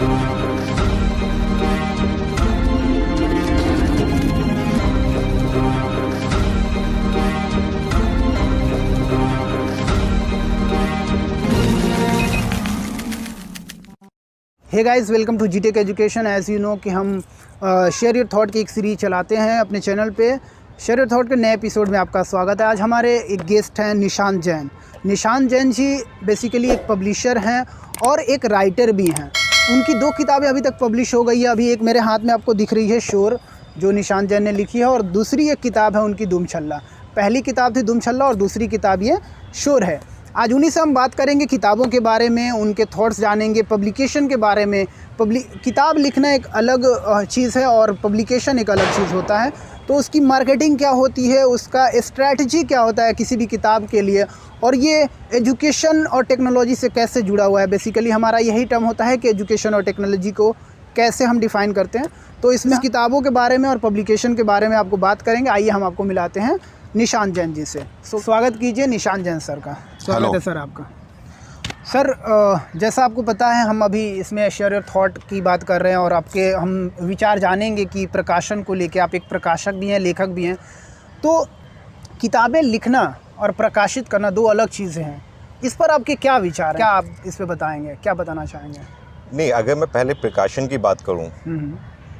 Hey guys, welcome to जीटेक education. As you know कि हम शेयर योर थॉट की एक सीरीज चलाते हैं अपने चैनल पे। शेयर योर थॉट के नए एपिसोड में आपका स्वागत है। आज हमारे एक गेस्ट हैं निशांत जैन। निशांत जैन जी बेसिकली एक पब्लिशर हैं और एक राइटर भी हैं। उनकी 2 किताबें अभी तक पब्लिश हो गई है। अभी एक मेरे हाथ में आपको दिख रही है शोर, जो निशांत जैन ने लिखी है, और दूसरी एक किताब है उनकी दुम छल्ला। पहली किताब थी दुम छल्ला और दूसरी किताब ये शोर है। आज उन्हीं से हम बात करेंगे, किताबों के बारे में, उनके थॉट्स जानेंगे, पब्लिकेशन के बारे में। किताब लिखना एक अलग चीज़ है और पब्लिकेशन एक अलग चीज़ होता है। तो उसकी मार्केटिंग क्या होती है, उसका स्ट्रैटेजी क्या होता है किसी भी किताब के लिए, और ये एजुकेशन और टेक्नोलॉजी से कैसे जुड़ा हुआ है। बेसिकली हमारा यही टर्म होता है कि एजुकेशन और टेक्नोलॉजी को कैसे हम डिफ़ाइन करते हैं। तो इसमें किताबों के बारे में और पब्लिकेशन के बारे में आपको बात करेंगे। आइए हम आपको मिलाते हैं निशांत जैन जी से। स्वागत कीजिए निशांत जैन सर का। स्वागत है सर आपका। सर, जैसा आपको पता है हम अभी इसमें शेयर योर थॉट की बात कर रहे हैं और आपके हम विचार जानेंगे कि प्रकाशन को लेके। आप एक प्रकाशक भी हैं, लेखक भी हैं। तो किताबें लिखना और प्रकाशित करना 2 अलग चीज़ें हैं। इस पर आपके क्या विचार हैं? क्या आप इस पर बताएंगे, क्या बताना चाहेंगे? नहीं, अगर मैं पहले प्रकाशन की बात करूं,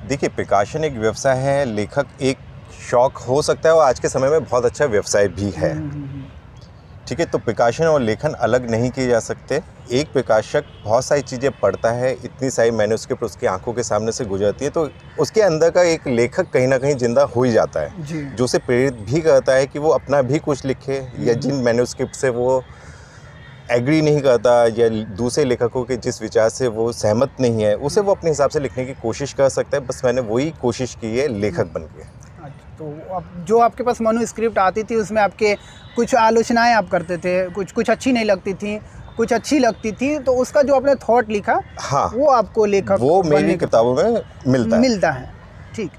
देखिए प्रकाशन एक व्यवसाय है, लेखक एक शौक हो सकता है और आज के समय में बहुत अच्छा व्यवसाय भी है। ठीक है, तो प्रकाशन और लेखन अलग नहीं किए जा सकते। एक प्रकाशक बहुत सारी चीज़ें पढ़ता है, इतनी सारी मैन्युस्क्रिप्ट उसकी आंखों के सामने से गुजरती है, तो उसके अंदर का एक लेखक कहीं ना कहीं जिंदा हो ही जाता है, जो उसे प्रेरित भी करता है कि वो अपना भी कुछ लिखे, या जिन मैन्युस्क्रिप्ट से वो एग्री नहीं करता या दूसरे लेखकों के जिस विचार से वो सहमत नहीं है, उसे वो अपने हिसाब से लिखने की कोशिश कर सकता है। बस मैंने वही कोशिश की है लेखक बन के। तो अब जो आपके पास मैन्युस्क्रिप्ट आती थी उसमें आपके कुछ आलोचनाएं आप करते थे, कुछ अच्छी नहीं लगती थी, कुछ अच्छी लगती थी, तो उसका जो आपने थॉट लिखा, हाँ, वो आपको लेखक वो मेरी किताबों में मिलता है। ठीक।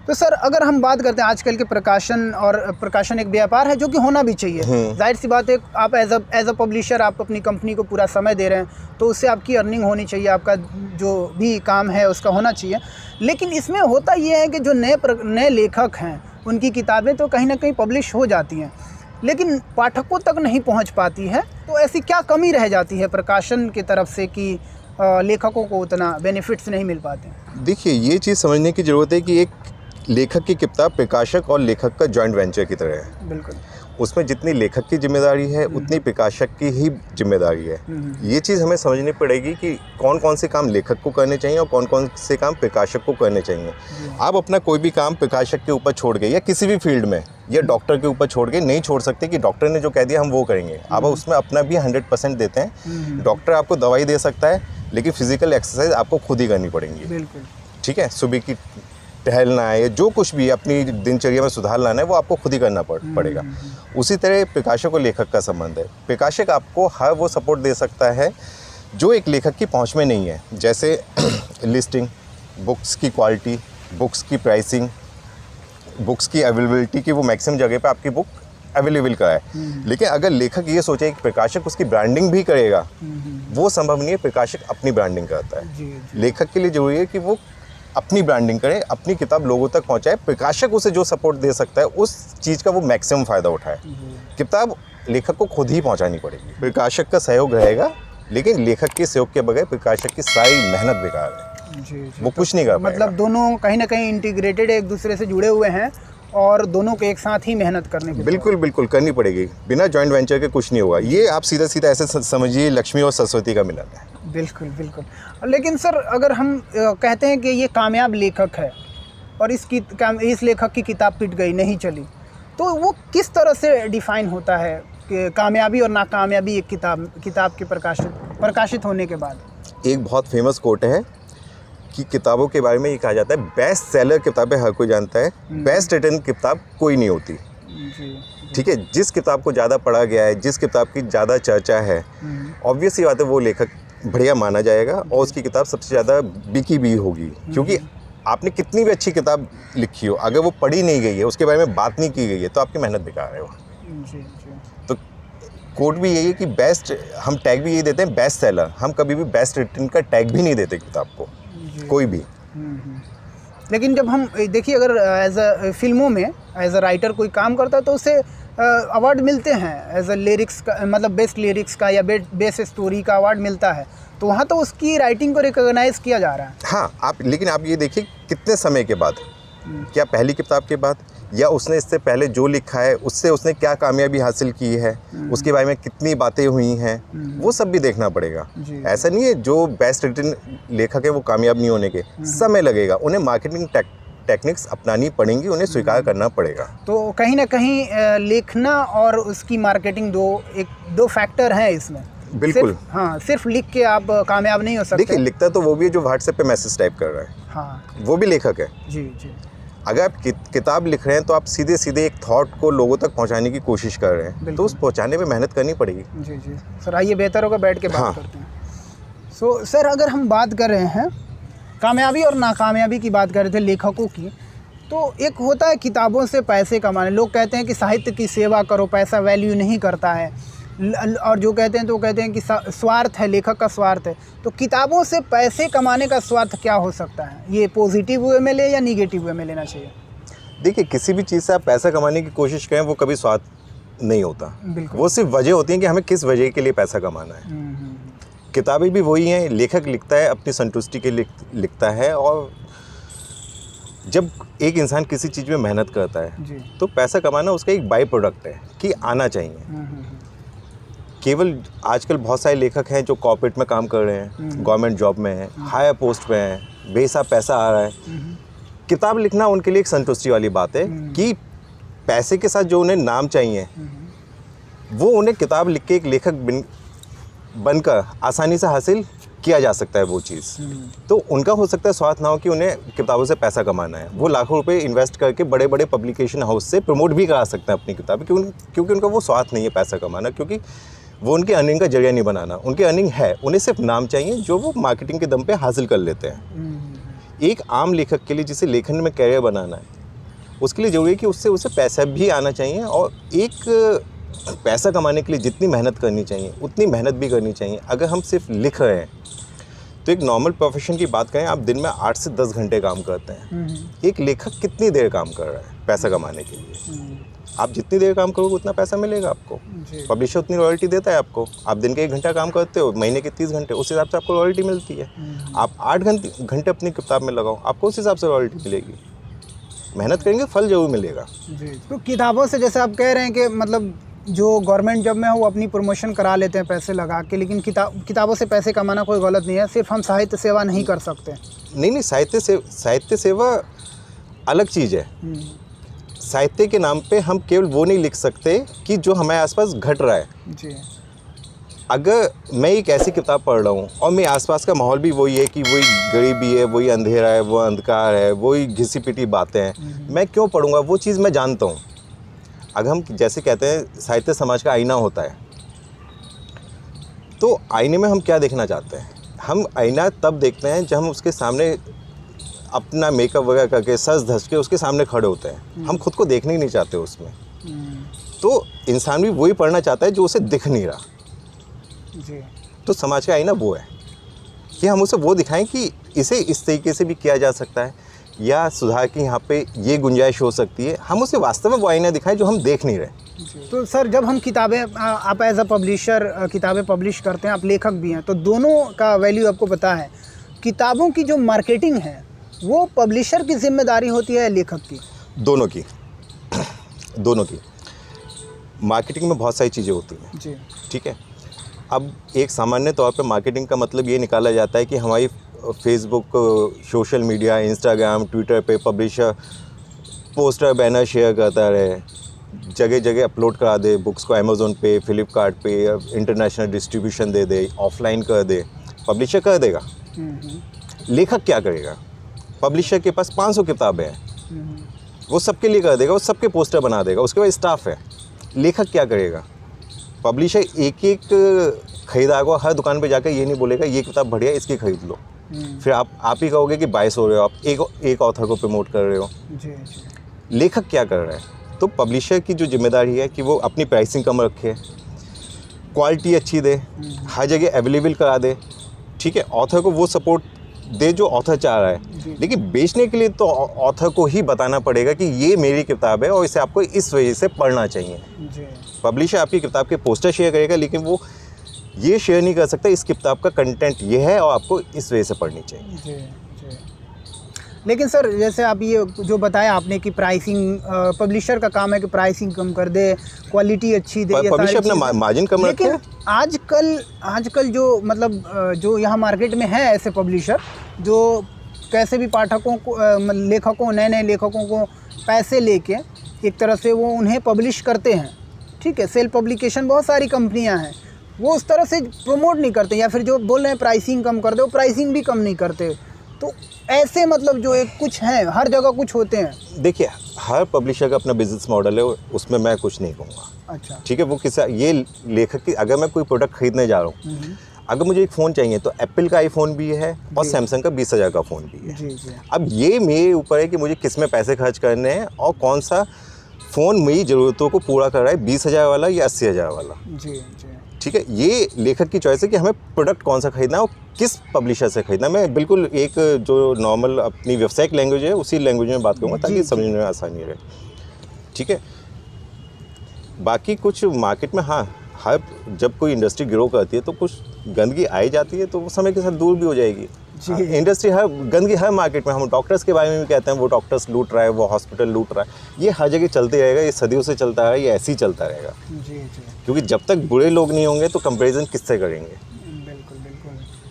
तो सर, अगर हम बात करते हैं आजकल के प्रकाशन, और प्रकाशन एक व्यापार है जो कि होना भी चाहिए। जाहिर सी बात है, आप एज अ पब्लिशर आप अपनी कंपनी को पूरा समय दे रहे हैं, तो उससे आपकी अर्निंग होनी चाहिए, आपका जो भी काम है उसका होना चाहिए। लेकिन इसमें होता ये है कि जो नए लेखक हैं उनकी किताबें तो कहीं ना कहीं पब्लिश हो जाती हैं, लेकिन पाठकों तक नहीं पहुंच पाती है। तो ऐसी क्या कमी रह जाती है प्रकाशन की तरफ से कि लेखकों को उतना बेनिफिट्स नहीं मिल पाते? देखिए, ये चीज़ समझने की ज़रूरत है कि एक लेखक की किताब प्रकाशक और लेखक का जॉइंट वेंचर की तरह है। बिल्कुल। उसमें जितनी लेखक की जिम्मेदारी है उतनी प्रकाशक की ही जिम्मेदारी है। ये चीज़ हमें समझनी पड़ेगी कि कौन कौन से काम लेखक को करने चाहिए और कौन कौन से काम प्रकाशक को करने चाहिए। आप अपना कोई भी काम प्रकाशक के ऊपर छोड़ के, या किसी भी फील्ड में, या डॉक्टर के ऊपर छोड़ के नहीं छोड़ सकते कि डॉक्टर ने जो कह दिया हम वो करेंगे। आप उसमें अपना भी 100% देते हैं। डॉक्टर आपको दवाई दे सकता है, लेकिन फिजिकल एक्सरसाइज आपको खुद ही करनी पड़ेंगी। बिल्कुल। ठीक है, सुबह की टहलना है, जो कुछ भी अपनी दिनचर्या में सुधार लाना है, वो आपको खुद ही करना पड़ेगा। उसी तरह प्रकाशक और लेखक का संबंध है। प्रकाशक आपको हर वो सपोर्ट दे सकता है जो एक लेखक की पहुंच में नहीं है, जैसे लिस्टिंग, बुक्स की क्वालिटी, बुक्स की प्राइसिंग, बुक्स की अवेलेबिलिटी की वो मैक्सिमम जगह पे आपकी बुक अवेलेबल का है। लेकिन अगर लेखक ये सोचे कि प्रकाशक उसकी ब्रांडिंग भी करेगा, वो संभव नहीं है। प्रकाशक अपनी ब्रांडिंग करता है। लेखक के लिए जरूरी है कि वो अपनी ब्रांडिंग करे, अपनी किताब लोगों तक पहुंचाए। प्रकाशक उसे जो सपोर्ट दे सकता है उस चीज़ का वो मैक्सिमम फ़ायदा उठाए। किताब लेखक को खुद ही पहुंचानी पड़ेगी। प्रकाशक का सहयोग रहेगा, लेकिन लेखक के सहयोग के बगैर प्रकाशक की सारी मेहनत बेकार है। वो कुछ नहीं कर पाएगा। मतलब दोनों कहीं ना कहीं इंटीग्रेटेड, एक दूसरे से जुड़े हुए हैं और दोनों को एक साथ ही मेहनत करने की बिल्कुल करनी पड़ेगी। बिना जॉइंट वेंचर के कुछ नहीं होगा। ये आप सीधा ऐसे समझिए लक्ष्मी और सरस्वती का मिलन है। बिल्कुल। लेकिन सर, अगर हम कहते हैं कि ये कामयाब लेखक है और इस लेखक की किताब पिट गई, नहीं चली, तो वो किस तरह से डिफ़ाइन होता है कि कामयाबी और नाकामयाबी एक किताब के प्रकाशित होने के बाद? एक बहुत फेमस कोट है कि किताबों के बारे में ये कहा जाता है, बेस्ट सेलर किताबें हर कोई जानता है, बेस्ट रिटन किताब कोई नहीं होती। ठीक है, जिस किताब को ज़्यादा पढ़ा गया है, जिस किताब की ज़्यादा चर्चा है, ऑब्वियस ही बात है वो लेखक बढ़िया माना जाएगा और उसकी किताब सबसे ज़्यादा बिकी भी होगी। क्योंकि आपने कितनी भी अच्छी किताब लिखी हो, अगर वो पढ़ी नहीं गई है, उसके बारे में बात नहीं की गई है, तो आपकी मेहनत बेकार है वो। तो कोड भी यही है कि बेस्ट, हम टैग भी यही देते हैं, बेस्ट सेलर। हम कभी भी बेस्ट रिटर्न का टैग भी नहीं देते किताब को, कोई भी। लेकिन जब हम देखिए, अगर एज अ फिल्मों में एज अ राइटर कोई काम करता है तो उसे अवार्ड मिलते हैं, एज अ लिरिक्स का, मतलब बेस्ट लिरिक्स का या बेस्ट स्टोरी का अवार्ड मिलता है, तो वहाँ तो उसकी राइटिंग को रिकॉग्नाइज किया जा रहा है। हाँ, लेकिन आप ये देखिए कितने समय के बाद, क्या पहली किताब के बाद, या उसने इससे पहले जो लिखा है उससे उसने क्या कामयाबी हासिल की है, उसके बारे में कितनी बातें हुई हैं, वो सब भी देखना पड़ेगा। ऐसा नहीं है जो बेस्ट रिटन लेखक है वो कामयाब नहीं होने के, समय लगेगा, उन्हें मार्केटिंग टेक्निक्स अपनानी पड़ेंगी, उन्हें स्वीकार करना पड़ेगा। तो कहीं ना कहीं लिखना और उसकी मार्केटिंग दो फैक्टर हैं इसमें। बिल्कुल। हाँ, सिर्फ लिख के आप कामयाब नहीं हो सकते। देखिए, लिखता तो वो भी है जो व्हाट्सएप पे मैसेज टाइप कर रहा है, हाँ, वो भी लेखक है। जी जी। अगर आप किताब लिख रहे हैं तो आप सीधे सीधे एक थॉट को लोगों तक पहुंचाने की कोशिश कर रहे हैं, तो उस पहुंचाने में मेहनत करनी पड़ेगी। जी जी सर, आइए बेहतर होगा बैठ के बात करते हैं। सर, अगर हम बात कर रहे हैं कामयाबी और नाकामयाबी की, बात कर रहे थे लेखकों की, तो एक होता है किताबों से पैसे कमाने। लोग कहते हैं कि साहित्य की सेवा करो, पैसा वैल्यू नहीं करता है, और जो कहते हैं तो कहते हैं कि स्वार्थ है, लेखक का स्वार्थ है। तो किताबों से पैसे कमाने का स्वार्थ क्या हो सकता है? ये पॉजिटिव वे में ले या निगेटिव वे में लेना चाहिए? देखिए, किसी भी चीज़ से आप पैसा कमाने की कोशिश करें वो कभी स्वार्थ नहीं होता, वो सिर्फ वजह होती है कि हमें किस वजह के लिए पैसा कमाना है। किताबें भी वही हैं, लेखक लिखता है अपनी संतुष्टि के लिए लिखता है, और जब एक इंसान किसी चीज़ में मेहनत करता है तो पैसा कमाना उसका एक बाई प्रोडक्ट है कि आना चाहिए। केवल आजकल बहुत सारे लेखक हैं जो कॉर्पोरेट में काम कर रहे हैं, गवर्नमेंट जॉब में हैं, हायर पोस्ट पे हैं, बेहिसाब पैसा आ रहा है। किताब लिखना उनके लिए एक संतुष्टि वाली बात है कि पैसे के साथ जो उन्हें नाम चाहिए वो उन्हें किताब लिख के एक लेखक बनकर आसानी से हासिल किया जा सकता है वो चीज़। तो उनका हो सकता है स्वार्थ ना हो कि उन्हें किताबों से पैसा कमाना है, वो लाखों रुपए इन्वेस्ट करके बड़े बड़े पब्लिकेशन हाउस से प्रमोट भी करा सकते हैं अपनी किताबें, क्योंकि उनका वो स्वार्थ नहीं है पैसा कमाना, क्योंकि वो उनकी अर्निंग का जरिया नहीं बनाना। उनकी अर्निंग है, उन्हें सिर्फ नाम चाहिए जो वो मार्केटिंग के दम पे हासिल कर लेते हैं। एक आम लेखक के लिए जिसे लेखन में कैरियर बनाना है, उसके लिए ज़रूरी है कि उससे उसे पैसा भी आना चाहिए, और एक पैसा कमाने के लिए जितनी मेहनत करनी चाहिए उतनी मेहनत भी करनी चाहिए। अगर हम सिर्फ लिख रहे हैं तो एक नॉर्मल प्रोफेशन की बात करें, आप दिन में 8 से 10 घंटे काम करते हैं। एक लेखक कितनी देर काम कर रहा है पैसा कमाने के लिए? आप जितनी देर काम करोगे उतना पैसा मिलेगा आपको। पब्लिशर उतनी रॉयल्टी देता है आपको। आप दिन के 1 घंटा काम करते हो, महीने के 30 घंटे, उस हिसाब से आपको रॉयल्टी मिलती है। आप 8 घंटे अपनी किताब में लगाओ, आपको उस हिसाब से रॉयल्टी मिलेगी। मेहनत करेंगे, फल जरूर मिलेगा। तो किताबों से, जैसे आप कह रहे हैं कि मतलब जो गवर्नमेंट जॉब में है वो अपनी प्रमोशन करा लेते हैं पैसे लगा के, लेकिन किताबों से पैसे कमाना कोई गलत नहीं है, सिर्फ हम साहित्य सेवा नहीं कर सकते। नहीं, साहित्य सेवा अलग चीज़ है। साहित्य के नाम पे हम केवल वो नहीं लिख सकते कि जो हमारे आसपास घट रहा है। जी। अगर मैं एक ऐसी किताब पढ़ रहा हूँ और मेरे आसपास का माहौल भी वही है कि वही गरीबी है, वही अंधेरा है, वो अंधकार है, वही घिसी पिटी बातें हैं, मैं क्यों पढ़ूँगा? वो चीज़ मैं जानता हूँ। अगर हम जैसे कहते हैं साहित्य समाज का आईना होता है, तो आईने में हम क्या देखना चाहते हैं? हम आईना तब देखते हैं जब हम उसके सामने अपना मेकअप वगैरह करके सज धज के उसके सामने खड़े होते हैं। हम खुद को देखने ही नहीं चाहते उसमें। तो इंसान भी वही पढ़ना चाहता है जो उसे दिख नहीं रहा। जी। तो समाज का आईना वो है कि हम उसे वो दिखाएं कि इसे इस तरीके से भी किया जा सकता है, या सुधार की यहाँ पे ये गुंजाइश हो सकती है। हम उसे वास्तव में वो आईना दिखाएं जो हम देख नहीं रहे। तो सर, जब हम किताबें, आप एज अ पब्लिशर किताबें पब्लिश करते हैं, आप लेखक भी हैं, तो दोनों का वैल्यू आपको पता है। किताबों की जो मार्केटिंग है वो पब्लिशर की जिम्मेदारी होती है या लेखक की? दोनों की। दोनों की। मार्केटिंग में बहुत सारी चीज़ें होती हैं। जी। ठीक है। अब एक सामान्य तौर पे मार्केटिंग का मतलब ये निकाला जाता है कि हमारी Facebook, social media, Instagram, Twitter पे पब्लिशर पोस्टर, बैनर शेयर करता रहे, जगह जगह अपलोड करा दे बुक्स को, अमेज़ोन पे, फ्लिपकार्ट पे, इंटरनेशनल डिस्ट्रीब्यूशन दे दे, ऑफलाइन कर दे। पब्लिशर कर देगा। लेखक क्या करेगा? पब्लिशर के पास 500 किताबें हैं, वो सबके लिए कर देगा, वो सबके पोस्टर बना देगा, उसके बाद स्टाफ है। लेखक क्या करेगा? पब्लिशर एक एक खरीदार को हर दुकान पे जाकर ये नहीं बोलेगा ये किताब बढ़िया, इसकी खरीद लो। फिर आप ही कहोगे कि बायस हो रहे हो, आप एक ऑथर को प्रमोट कर रहे हो। जी। लेखक क्या कर रहा है? तो पब्लिशर की जो जिम्मेदारी है कि वो अपनी प्राइसिंग कम रखे, क्वालिटी अच्छी दे, हर जगह अवेलेबल करा दे, ठीक है, ऑथर को वो सपोर्ट दे जो ऑथर चाह रहा है। लेकिन बेचने के लिए तो ऑथर को ही बताना पड़ेगा कि ये मेरी किताब है और इसे आपको इस वजह से पढ़ना चाहिए। पब्लिशर आपकी किताब के पोस्टर शेयर करेगा, लेकिन वो ये शेयर नहीं कर सकता इस किताब का कंटेंट ये है और आपको इस वजह से पढ़नी चाहिए। लेकिन सर जैसे आप ये जो बताया आपने कि प्राइसिंग, पब्लिशर का काम है कि प्राइसिंग कम कर दे, क्वालिटी अच्छी दे, पब्लिशर अपना मार्जिन कम रखे। लेकिन आजकल जो मतलब जो यहाँ मार्केट में है ऐसे पब्लिशर जो कैसे भी पाठकों को, लेखकों, नए लेखकों को पैसे लेके एक तरह से वो उन्हें पब्लिश करते हैं, ठीक है। सेल्फ पब्लिकेशन बहुत सारी कंपनियाँ हैं, वो उस तरह से प्रमोट नहीं करते, या फिर जो बोल रहे हैं प्राइसिंग कम कर दो, वो प्राइसिंग भी कम नहीं करते। तो ऐसे मतलब जो एक कुछ हैं, हर जगह कुछ होते हैं। देखिए, हर पब्लिशर का अपना बिजनेस मॉडल है, उसमें मैं कुछ नहीं कहूँगा। अच्छा, ठीक है, वो किसी ये लेखक की, अगर मैं कोई प्रोडक्ट खरीदने जा रहा हूँ, अगर मुझे एक फ़ोन चाहिए तो एप्पल का आईफोन भी है और सैमसंग का 20,000 का फ़ोन भी है। जी। अब ये मेरे ऊपर है कि मुझे किस में पैसे खर्च करने हैं और कौन सा फ़ोन मेरी ज़रूरतों को पूरा कर रहा है, 20,000 वाला या 80,000 वाला। जी। ठीक है, ये लेखक की चॉइस है कि हमें प्रोडक्ट कौन सा खरीदना है और किस पब्लिशर से खरीदना है। मैं बिल्कुल एक जो नॉर्मल अपनी व्यावसायिक लैंग्वेज है उसी लैंग्वेज में बात करूँगा ताकि समझने में आसानी रहे, ठीक है। बाकी कुछ मार्केट में, हाँ, हर जब कोई इंडस्ट्री ग्रो करती है तो कुछ गंदगी आई जाती है, तो वो समय के साथ दूर भी हो जाएगी। इंडस्ट्री गंदगी हर मार्केट में, हम डॉक्टर्स के बारे में भी कहते हैं वो डॉक्टर्स लूट रहा है, वो हॉस्पिटल लूट रहा है, ये हर जगह चलते रहेगा, ये सदियों से चलता है, ये ऐसे ही चलता रहेगा। जी। क्योंकि जब तक बुरे लोग नहीं होंगे तो कंपैरिजन किससे करेंगे। बिल्कुल।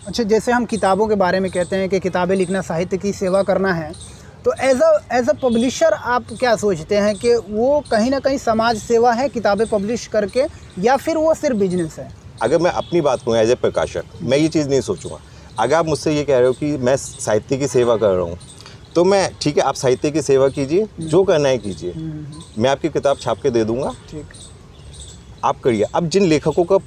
अच्छा, जैसे हम किताबों के बारे में कहते हैं कि किताबें लिखना साहित्य की सेवा करना है, तो एज अ पब्लिशर आप क्या सोचते हैं कि वो कहीं ना कहीं समाज सेवा है किताबें पब्लिश करके, या फिर वो सिर्फ बिजनेस है? अगर मैं अपनी बात करूँ एज ए प्रकाशक, मैं ये चीज़ नहीं सोचूंगा। अगर आप मुझसे ये कह रहे हो कि मैं साहित्य की सेवा कर रहा हूँ, तो मैं, ठीक है, आप साहित्य की सेवा कीजिए, जो करना है कीजिए, मैं आपकी किताब छाप के दे दूँगा, ठीक, आप करिए। अब जिन लेखकों का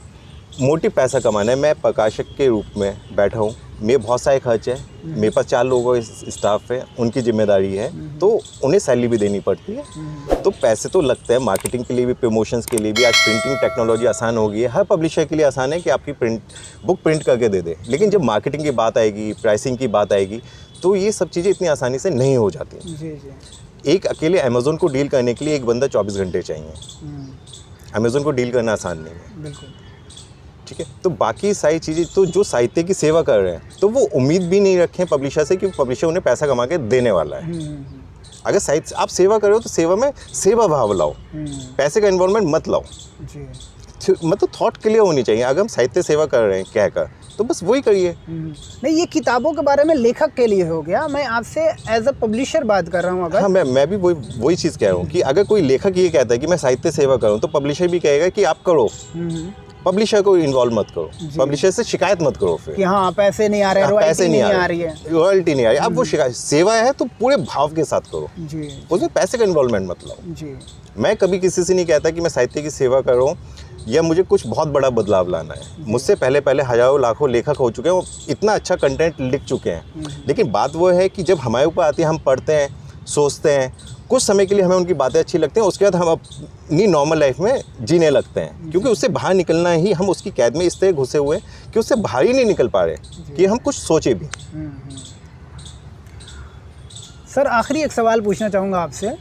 मोटिव पैसा कमाना है, मैं प्रकाशक के रूप में बैठा हूँ, मेरे बहुत सारे खर्च है, मेरे पास 4 लोगों स्टाफ है, उनकी जिम्मेदारी है, तो उन्हें सैलरी भी देनी पड़ती है, तो पैसे तो लगते हैं मार्केटिंग के लिए भी, प्रमोशंस के लिए भी। आज प्रिंटिंग टेक्नोलॉजी आसान हो गई है, हर पब्लिशर के लिए आसान है कि आपकी बुक प्रिंट करके दे दे। लेकिन जब मार्केटिंग की बात आएगी, प्राइसिंग की बात आएगी, तो ये सब चीज़ें इतनी आसानी से नहीं हो जाती। जी। एक अकेले अमेज़न को डील करने के लिए एक बंदा 24 घंटे चाहिए। अमेज़न को डील करना आसान नहीं है। बिल्कुल, ठीक है। तो बाकी सारी चीज़ें, तो जो साहित्य की सेवा कर रहे हैं, तो वो उम्मीद भी नहीं रखें पब्लिशर से कि पब्लिशर उन्हें पैसा कमा के देने वाला है। अगर साहित्य आप सेवा कर रहे हो तो सेवा में सेवा भाव लाओ, पैसे का इन्वॉल्वमेंट मत लाओ। मतलब थॉट क्लियर होनी चाहिए। अगर हम साहित्य सेवा कर रहे हैं कहकर, तो बस वही करिए। नहीं, ये किताबों के बारे में लेखक के लिए हो गया, मैं आपसे एज अ पब्लिशर बात कर रहा हूँ। अगर हाँ, मैं भी वही चीज़ कह रहा हूँ कि अगर कोई लेखक ये कहता है कि मैं साहित्य सेवा करूँ, तो पब्लिशर भी कहेगा कि आप करो, पब्लिशर को इन्वॉल्व मत करो, पब्लिशर से शिकायत मत करो फिर कि हाँ पैसे नहीं आ रहे, पैसे नहीं आ रही है, रॉयल्टी नहीं आ रही। अब वो शिकायत, सेवा है तो पूरे भाव के साथ करो, उसमें पैसे का इन्वॉल्वमेंट मत लाओ। मैं कभी किसी से नहीं कहता कि मैं साहित्य की सेवा कर रहा हूँ या मुझे कुछ बहुत बड़ा बदलाव लाना है। मुझसे पहले हजारों लाखों लेखक हो चुके हैं, वो इतना अच्छा कंटेंट लिख चुके हैं। लेकिन बात वो है कि जब हमारे ऊपर आती है, हम पढ़ते हैं, सोचते हैं, कुछ समय के लिए हमें उनकी बातें अच्छी लगती हैं, उसके बाद हम अपनी नॉर्मल लाइफ में जीने लगते हैं, क्योंकि उससे बाहर निकलना ही, हम उसकी कैद में इस तरह घुसे हुए हैं कि उससे बाहर ही नहीं निकल पा रहे कि हम कुछ सोचे भी। सर, आखिरी एक सवाल पूछना चाहूँगा आपसे।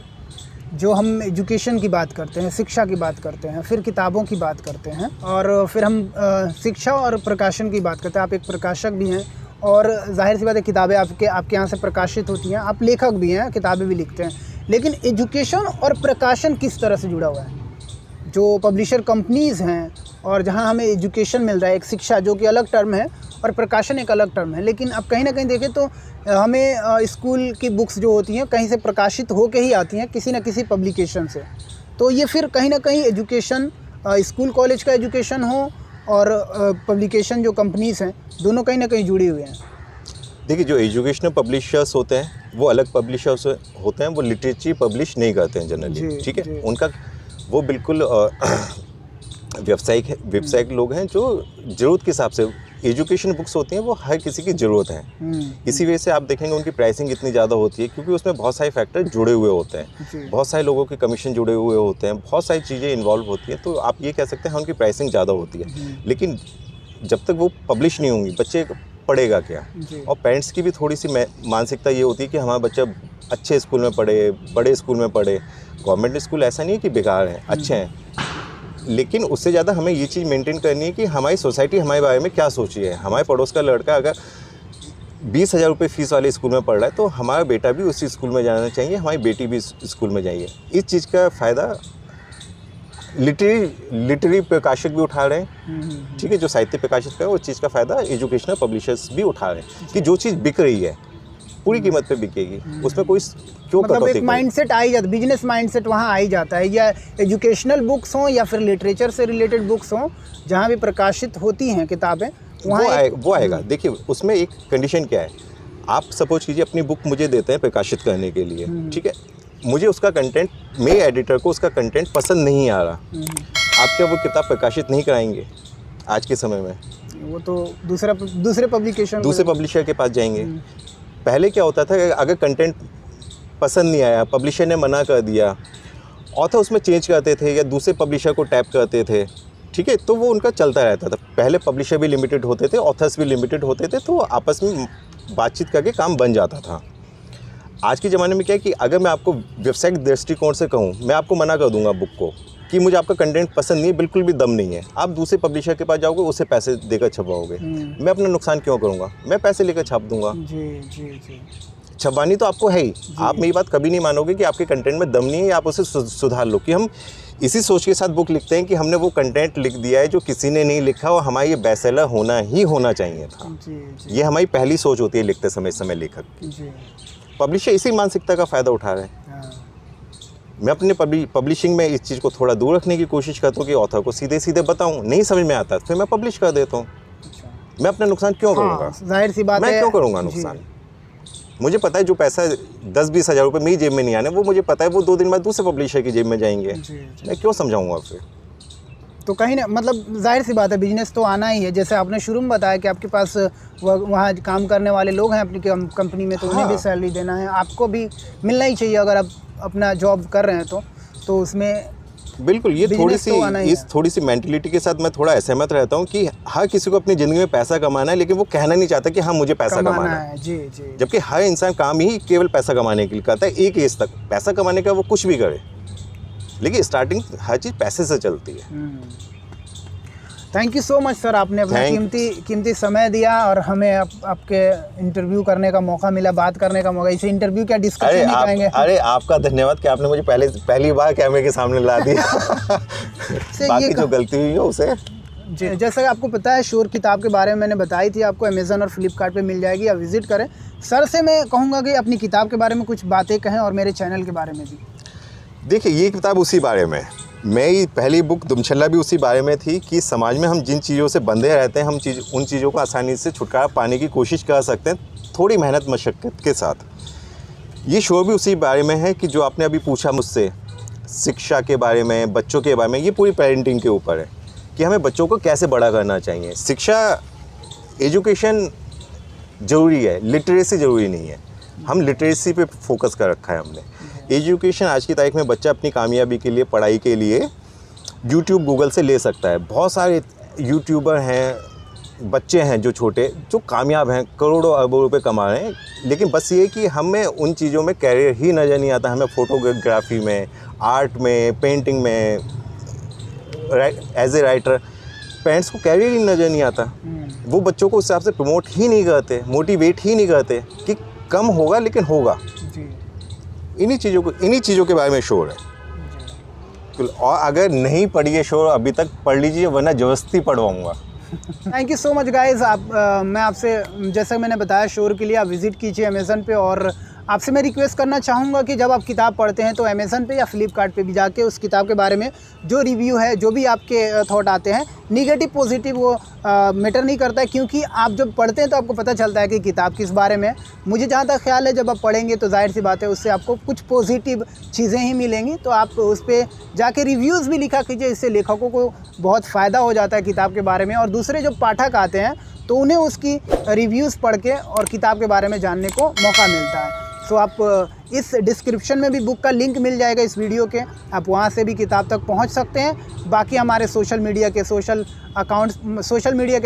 जो हम एजुकेशन की बात करते हैं, शिक्षा की बात करते हैं, फिर किताबों की बात करते हैं, और फिर हम शिक्षा और प्रकाशन की बात करते हैं। आप एक प्रकाशक भी हैं, और जाहिर सी बात है किताबें आपके यहाँ से प्रकाशित होती हैं, आप लेखक भी हैं, किताबें भी लिखते हैं। लेकिन एजुकेशन और प्रकाशन किस तरह से जुड़ा हुआ है? जो पब्लिशर कंपनीज़ हैं और जहाँ हमें एजुकेशन मिल रहा है, एक शिक्षा जो कि अलग टर्म है, और प्रकाशन एक अलग टर्म है। लेकिन अब कहीं ना कहीं देखें तो हमें स्कूल की बुक्स जो होती हैं कहीं से प्रकाशित हो के ही आती हैं, किसी न किसी पब्लिकेशन से। तो ये फिर कहीं ना कहीं एजुकेशन, स्कूल कॉलेज का एजुकेशन हो और पब्लिकेशन जो कंपनीज़ हैं, दोनों कहीं ना कहीं जुड़े हुए हैं। देखिए, जो एजुकेशनल पब्लिशर्स होते हैं वो अलग पब्लिशर्स होते हैं, वो लिटरेचर पब्लिश नहीं करते हैं जनरली, ठीक है। उनका वो बिल्कुल व्यावसायिक लोग हैं जो ज़रूरत के हिसाब से, एजुकेशन बुक्स होती हैं वो हर किसी की ज़रूरत है। इसी वजह से आप देखेंगे उनकी प्राइसिंग इतनी ज़्यादा होती है, क्योंकि उसमें बहुत सारे फैक्टर जुड़े हुए होते हैं, बहुत सारे लोगों के कमीशन जुड़े हुए होते हैं, बहुत सारी चीज़ें इन्वॉल्व होती हैं। तो आप ये कह सकते हैं उनकी प्राइसिंग ज़्यादा होती है, लेकिन जब तक वो पब्लिश नहीं होंगी बच्चे पढ़ेगा क्या। और पेरेंट्स की भी थोड़ी सी मानसिकता ये होती है कि हमारा बच्चा अच्छे स्कूल में पढ़े, बड़े स्कूल में पढ़े। गवर्नमेंट स्कूल ऐसा नहीं है कि बेकार हैं, अच्छे हैं, लेकिन उससे ज़्यादा हमें ये चीज़ मेंटेन करनी है कि हमारी सोसाइटी हमारे बारे में क्या सोच रही है। हमारे पड़ोस का लड़का अगर 20,000 रुपये फीस वाले स्कूल में पढ़ रहा है तो हमारा बेटा भी उसी स्कूल में जाना चाहिए, हमारी बेटी भी स्कूल में जाइए। इस चीज़ का फ़ायदा लिटरेरी प्रकाशक भी उठा रहे हैं, ठीक है, जो साहित्य प्रकाशित कर, उस चीज़ का फ़ायदा एजुकेशनल पब्लिशर्स भी उठा रहे हैं कि जो चीज़ बिक रही है पूरी कीमत पे बिकेगी, उसमें कोई क्यों मतलब एक माइंडसेट आ ही जाता, बिजनेस माइंडसेट वहाँ आ ही जाता है। या एजुकेशनल बुक्स हों या फिर लिटरेचर से रिलेटेड बुक्स हों, जहाँ भी प्रकाशित होती हैं किताबें, वो आएगा। देखिए उसमें एक कंडीशन क्या है, आप सपोज कीजिए अपनी बुक मुझे देते हैं प्रकाशित करने के लिए, ठीक है, मुझे उसका कंटेंट, मेरे एडिटर को उसका कंटेंट पसंद नहीं आ रहा, आप क्या वो किताब प्रकाशित नहीं कराएंगे आज के समय में? वो तो दूसरे पब्लिशर के पास जाएंगे। पहले क्या होता था कि अगर कंटेंट पसंद नहीं आया, पब्लिशर ने मना कर दिया, ऑथर उसमें चेंज करते थे या दूसरे पब्लिशर को टैप करते थे, ठीक है, तो वो उनका चलता रहता था। पहले पब्लिशर भी लिमिटेड होते थे, ऑथर्स भी लिमिटेड होते थे, तो आपस में बातचीत करके काम बन जाता था। आज के ज़माने में क्या है कि अगर मैं आपको व्यावसायिक दृष्टिकोण से कहूँ, मैं आपको मना कर दूंगा बुक को कि मुझे आपका कंटेंट पसंद नहीं है, बिल्कुल भी दम नहीं है, आप दूसरे पब्लिशर के पास जाओगे, उसे पैसे देकर छपवाओगे, मैं अपना नुकसान क्यों करूँगा, मैं पैसे लेकर छाप दूंगा। जी। छपवानी तो आपको है ही, आप मेरी बात कभी नहीं मानोगे कि आपके कंटेंट में दम नहीं है, आप उसे सुधार लो। कि हम इसी सोच के साथ बुक लिखते हैं कि हमने वो कंटेंट लिख दिया है जो किसी ने नहीं लिखा और हमारा ये बेस्टसेलर होना चाहिए था। ये हमारी पहली सोच होती है लिखते समय लेखक। पब्लिशर इसी मानसिकता का फ़ायदा उठा रहे हैं। मैं अपने पब्लिशिंग में इस चीज़ को थोड़ा दूर रखने की कोशिश करता हूँ कि ऑथर को सीधे बताऊँ, नहीं समझ में आता फिर मैं पब्लिश कर देता हूँ। मैं अपना नुकसान क्यों करूँगा? जाहिर सी बात है, मैं क्यों करूँगा नुकसान? मुझे पता है जो पैसा 10-20 हज़ार रुपये मेरी जेब में नहीं आने, वो मुझे पता है वो 2 दिन बाद दूसरे पब्लिशर की जेब में जाएंगे। मैं क्यों समझाऊंगा फिर? तो कहीं ना, मतलब जाहिर सी बात है, बिजनेस तो आना ही है। जैसे आपने शुरू में बताया कि आपके पास वहाँ काम करने वाले लोग हैं अपनी कंपनी में, तो उन्हें भी सैलरी देना है, आपको भी मिलना ही चाहिए। अगर आप अपना जॉब कर रहे हैं तो उसमें बिल्कुल ये थोड़ी सी मेंटलिटी के साथ मैं थोड़ा असहमत रहता हूँ कि हर किसी को अपनी ज़िंदगी में पैसा कमाना है, लेकिन वो कहना नहीं चाहता कि हाँ मुझे पैसा कमाना है। जी। जबकि हर इंसान काम ही केवल पैसा कमाने के लिए करता है, एक एज तक पैसा कमाने का वो कुछ भी करे, लेकिन स्टार्टिंग हर चीज़ पैसे से चलती है। Thank you so much sir, आपने अपना कीमती समय दिया और हमें आपके इंटरव्यू करने का मौका मिला, बात करने का मौका। इसे इंटरव्यू क्या डिस्कशन नहीं करेंगे। अरे आपका धन्यवाद कि आपने मुझे पहली बार कैमरे के सामने ला दिया। बाकी जो गलती हुई है उसे जी। जैसा कि आपको पता है, शोर किताब के बारे में मैंने बताई थी आपको, अमेज़न और फ्लिपकार्ट पे मिल जाएगी, आप विज़िट करें। सर से मैं कहूँगा कि अपनी किताब के बारे में कुछ बातें कहें और मेरे चैनल के बारे में भी। देखिए ये किताब उसी बारे में, मेरी पहली बुक दुमछल्ला भी उसी बारे में थी कि समाज में हम जिन चीज़ों से बंधे रहते हैं, हम उन चीज़ों को आसानी से छुटकारा पाने की कोशिश कर सकते हैं, थोड़ी मेहनत मशक्क़त के साथ। ये शो भी उसी बारे में है कि जो आपने अभी पूछा मुझसे, शिक्षा के बारे में, बच्चों के बारे में, ये पूरी पेरेंटिंग के ऊपर है कि हमें बच्चों को कैसे बड़ा करना चाहिए। शिक्षा, एजुकेशन ज़रूरी है, लिटरेसी ज़रूरी नहीं है। हम लिटरेसी पे फोकस कर रखा है हमने। एजुकेशन आज की तारीख में बच्चा अपनी कामयाबी के लिए, पढ़ाई के लिए यूट्यूब, गूगल से ले सकता है। बहुत सारे यूट्यूबर हैं, बच्चे हैं जो छोटे, जो कामयाब हैं, करोड़ों अरबों रुपए कमा रहे हैं, लेकिन बस ये कि हमें उन चीज़ों में कैरियर ही नज़र नहीं आता। हमें फ़ोटोग्राफी में, आर्ट में, पेंटिंग में, एज ए राइटर पेरेंट्स को कैरियर ही नज़र नहीं आता। वो बच्चों को उस हिसाब से प्रमोट ही नहीं करते, मोटिवेट ही नहीं करते कि कम होगा लेकिन होगा। इन्हीं चीज़ों के बारे में शोर है। और अगर नहीं पढ़ी है शोर अभी तक, पढ़ लीजिए, वरना ज़बरदस्ती पढ़वाऊँगा। Thank you so much guys. मैं आपसे, जैसा मैंने बताया, शोर के लिए आप विज़िट कीजिए अमेज़न पे और आपसे मैं रिक्वेस्ट करना चाहूँगा कि जब आप किताब पढ़ते हैं तो अमेज़न पे या फ्लिपकार्ट पे भी जाके उस किताब के बारे में जो रिव्यू है, जो भी आपके थॉट आते हैं, निगेटिव पॉजिटिव वो मैटर नहीं करता है, क्योंकि आप जब पढ़ते हैं तो आपको पता चलता है कि किताब किस बारे में। मुझे जहाँ तक ख्याल है जब आप पढ़ेंगे तो जाहिर सी बात है उससे आपको कुछ पॉजिटिव चीज़ें ही मिलेंगी। तो आप उस पर जाके रिव्यूज़ भी लिखा कीजिए, इससे लेखकों को बहुत फ़ायदा हो जाता है किताब के बारे में, और दूसरे जो पाठक आते हैं तो उन्हें उसकी रिव्यूज़ पढ़ के और किताब के बारे में जानने को मौका मिलता है। सो आप इस डिस्क्रिप्शन में भी बुक का लिंक मिल जाएगा इस वीडियो के, आप वहाँ से भी किताब तक पहुँच सकते हैं। बाकी हमारे सोशल मीडिया के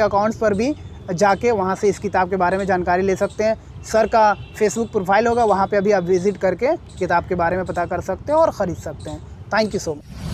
अकाउंट्स पर भी जाके वहाँ से इस किताब के बारे में जानकारी ले सकते हैं। सर का फेसबुक प्रोफाइल होगा, वहाँ पे अभी आप विज़िट करके किताब के बारे में पता कर सकते हैं और ख़रीद सकते हैं। Thank you so much.